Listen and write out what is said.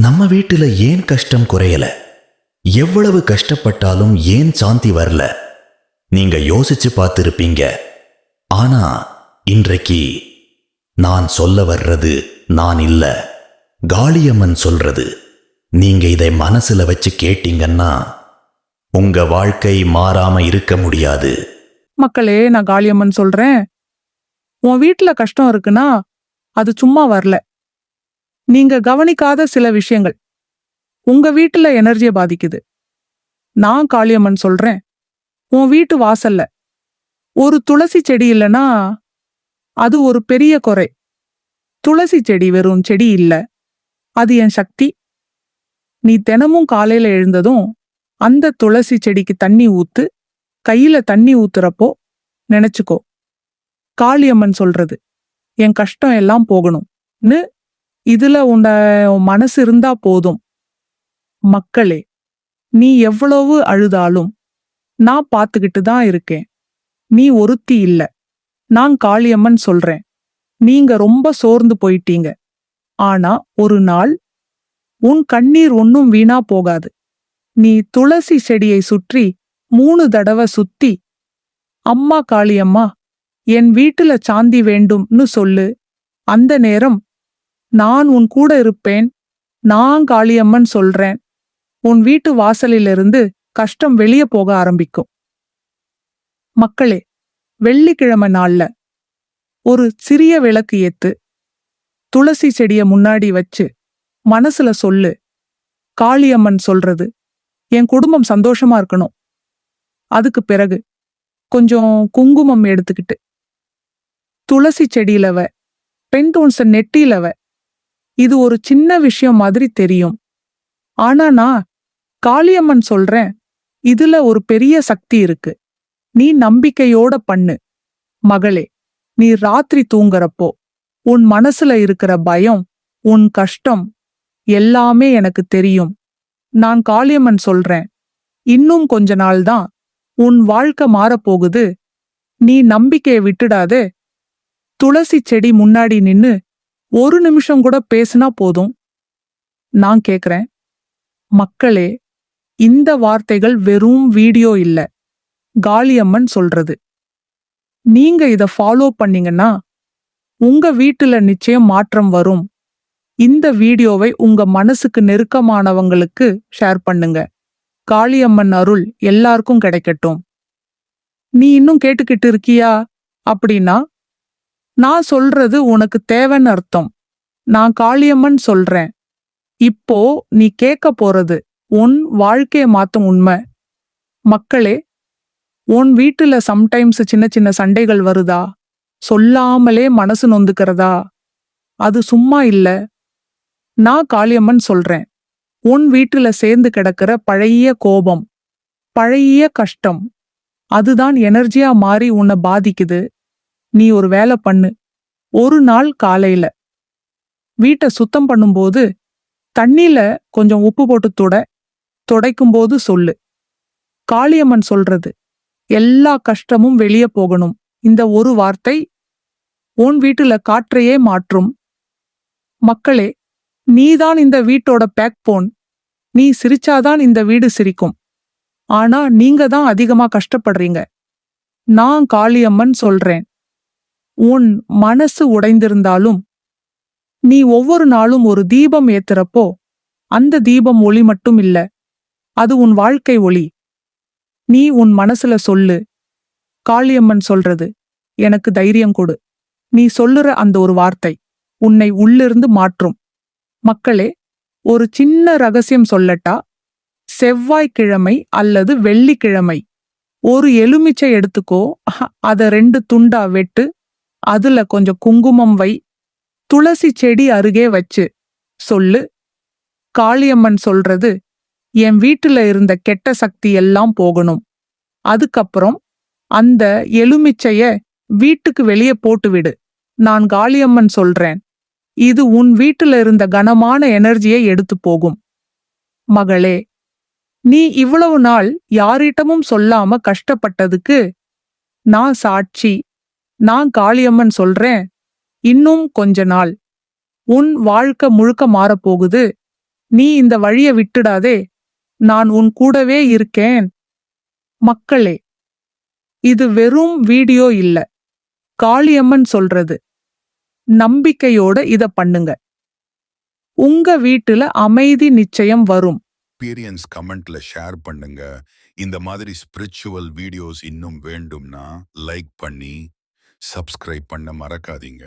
நம்ம வீட்டுல ஏன் கஷ்டம் குறையல? எவ்வளவு கஷ்டப்பட்டாலும் ஏன் சாந்தி வரல? நீங்க யோசிச்சு பார்த்திருப்பீங்க. ஆனா இன்றைக்கு நான் சொல்ல வர்றது நான் இல்ல, காளியம்மன் சொல்றது. நீங்க இதை மனசுல வச்சு கேட்டீங்கன்னா உங்க வாழ்க்கை மாறாம இருக்க முடியாது. மக்களே, நான் காளியம்மன் சொல்றேன். உன் வீட்டுல கஷ்டம் இருக்குன்னா அது சும்மா வரல. நீங்க கவனிக்காத சில விஷயங்கள் உங்க வீட்டுல எனர்ஜியை பாதிக்குது. நான் காளியம்மன் சொல்றேன், உன் வீட்டு வாசல்ல ஒரு துளசி செடி இல்லைன்னா அது ஒரு பெரிய குறை. துளசி செடி வெறும் செடி இல்ல, அது என் சக்தி. நீ தினமும் காலையில எழுந்ததும் அந்த துளசி செடிக்கு தண்ணி ஊத்து. கையில தண்ணி ஊத்துறப்போ நினைச்சுக்கோ, காளியம்மன் சொல்றது என் கஷ்டம் எல்லாம் போகணும்னு. இதுல உன் மனசு இருந்தா போதும். மக்களே, நீ எவ்வளவு அழுதாலும் நான் பார்த்துக்கிட்டு தான் இருக்கேன். நீ ஒருத்தி இல்ல, நான் காளியம்மன் சொல்றேன். நீங்க ரொம்ப சோர்ந்து போயிட்டீங்க. ஆனா ஒரு நாள் உன் கண்ணீர் ஒன்னும் வீணா போகாது. நீ துளசி செடியை சுற்றி 3 தடவை சுத்தி, அம்மா காளியம்மா, என் வீட்டுல சாந்தி வேண்டும்னு சொல்லு. அந்த நேரம் நான் உன் கூட இருப்பேன். நான் காளியம்மன் சொல்றேன். உன் வீட்டு வாசலிலிருந்து கஷ்டம் வெளியே போக ஆரம்பிக்கும். மக்களே, வெள்ளிக்கிழமை நாள்ல ஒரு சிறிய விளக்கு ஏத்து, துளசி செடிய முன்னாடி வச்சு மனசுல சொல்லு, காளியம்மன் சொல்றது என் குடும்பம் சந்தோஷமா இருக்கணும். அதுக்கு பிறகு கொஞ்சம் குங்குமம் எடுத்துக்கிட்டு துளசி செடியிலவ, பெண்டோன்ஸ நெட்டிலவ. இது ஒரு சின்ன விஷயம் மாதிரி தெரியும். ஆனா நான் காளியம்மன் சொல்றேன், இதுல ஒரு பெரிய சக்தி இருக்கு. நீ நம்பிக்கையோட பண்ணு. மகளே, நீ ராத்திரி தூங்குறப்போ உன் மனசுல இருக்கிற பயம், உன் கஷ்டம் எல்லாமே எனக்கு தெரியும். நான் காளியம்மன் சொல்றேன், இன்னும் கொஞ்ச நாள் தான் உன் வாழ்க்கை மாறப்போகுது. நீ நம்பிக்கையை விட்டுடாதே. துளசி செடி முன்னாடி நின்னு 1 நிமிஷம் கூட பேசுனா போதும். நான் கேக்குறேன், மக்களே, இந்த வார்த்தைகள் வெறும் வீடியோ இல்ல, காளியம்மன் சொல்றது. நீங்க இத ஃபாலோ பண்ணீங்கன்னா உங்க வீட்டுல நிச்சயம் மாற்றம் வரும். இந்த வீடியோவை உங்க மனசுக்கு நெருக்கமானவங்களுக்கு ஷேர் பண்ணுங்க. காளியம்மன் அருள் எல்லாருக்கும் கிடைக்கட்டும். நீ இன்னும் கேட்டுக்கிட்டு இருக்கியா? அப்படின்னா நான் சொல்றது உனக்கு தேவைன்னு அர்த்தம். நான் காளியம்மன் சொல்றேன். இப்போ நீ கேட்க போறது உன் வாழ்க்கைய மாத்தும் உண்மை. மக்களே, உன் வீட்டுல சம்டைம்ஸ் சின்ன சின்ன சண்டைகள் வருதா? சொல்லாமலே மனசு நொந்துக்கிறதா? அது சும்மா இல்ல. நான் காளியம்மன் சொல்றேன், உன் வீட்டுல சேர்ந்து கிடக்கிற பழைய கோபம், பழைய கஷ்டம், அதுதான் எனர்ஜியா மாறி உன்னை பாதிக்குது. நீ ஒரு வேலை பண்ணு. ஒரு நாள் காலையில வீட்டை சுத்தம் பண்ணும்போது தண்ணியில கொஞ்சம் உப்பு போட்டு துடைக்கும்போது சொல்லு, காளியம்மன் சொல்றது எல்லா கஷ்டமும் வெளியே போகணும். இந்த ஒரு வார்த்தை உன் வீட்டுல காற்றையே மாற்றும். மக்களே, நீதான் இந்த வீட்டோட பேக்போன். நீ சிரிச்சாதான் இந்த வீடு சிரிக்கும். ஆனா நீங்க தான் அதிகமா கஷ்டப்படுறீங்க. நான் காளியம்மன் சொல்றேன், உன் மனசு உடைந்திருந்தாலும் நீ ஒவ்வொரு நாளும் ஒரு தீபம் ஏத்துறப்போ அந்த தீபம் ஒளி மட்டும் இல்ல, அது உன் வாழ்க்கை ஒளி. நீ உன் மனசுல சொல்லு, காளியம்மன் சொல்றது எனக்கு தைரியம் கொடு. நீ சொல்லுற அந்த ஒரு வார்த்தை உன்னை உள்ளிருந்து மாற்றும். மக்களே, ஒரு சின்ன ரகசியம் சொல்லட்டா? செவ்வாய்க்கிழமை அல்லது வெள்ளிக்கிழமை ஒரு எலுமிச்சை எடுத்துக்கோ. அத 2 துண்டா வெட்டு. அதுல கொஞ்சம் குங்குமம் வை. துளசி செடி அருகே வச்சு சொல்லு, காளியம்மன் சொல்றது என் வீட்டுல இருந்த கெட்ட சக்தி எல்லாம் போகணும். அதுக்கப்புறம் அந்த எலுமிச்சைய வீட்டுக்கு வெளியே போட்டுவிடு. நான் காளியம்மன் சொல்றேன், இது உன் வீட்டுல இருந்த கனமான எனர்ஜியை எடுத்து போகும். மகளே, நீ இவ்வளவு நாள் யாரிடமும் சொல்லாம கஷ்டப்பட்டதுக்கு நான் சாட்சி. நான் காளியம்மன் சொல்றேன், இன்னும் கொஞ்ச நாள் உன் வாழ்க்கை முழுக்க மாறப்போகுது. நீ இந்த வழிய விட்டுடாதே, நான் உன் கூடவே இருக்கேன். மக்களே, இது வெறும் வீடியோ இல்ல, காளியம்மன் சொல்றது. நம்பிக்கையோட இத பண்ணுங்க. உங்க வீட்டுல அமைதி நிச்சயம் வரும். எக்ஸ்பீரியன்ஸ் கமெண்ட்ல ஷேர் பண்ணுங்க. இந்த மாதிரி ஸ்பிரிச்சுவல் வீடியோஸ் இன்னும் வேண்டும்னா லைக் பண்ணி சப்ஸ்கிரைப் பண்ண மறக்காதீங்க.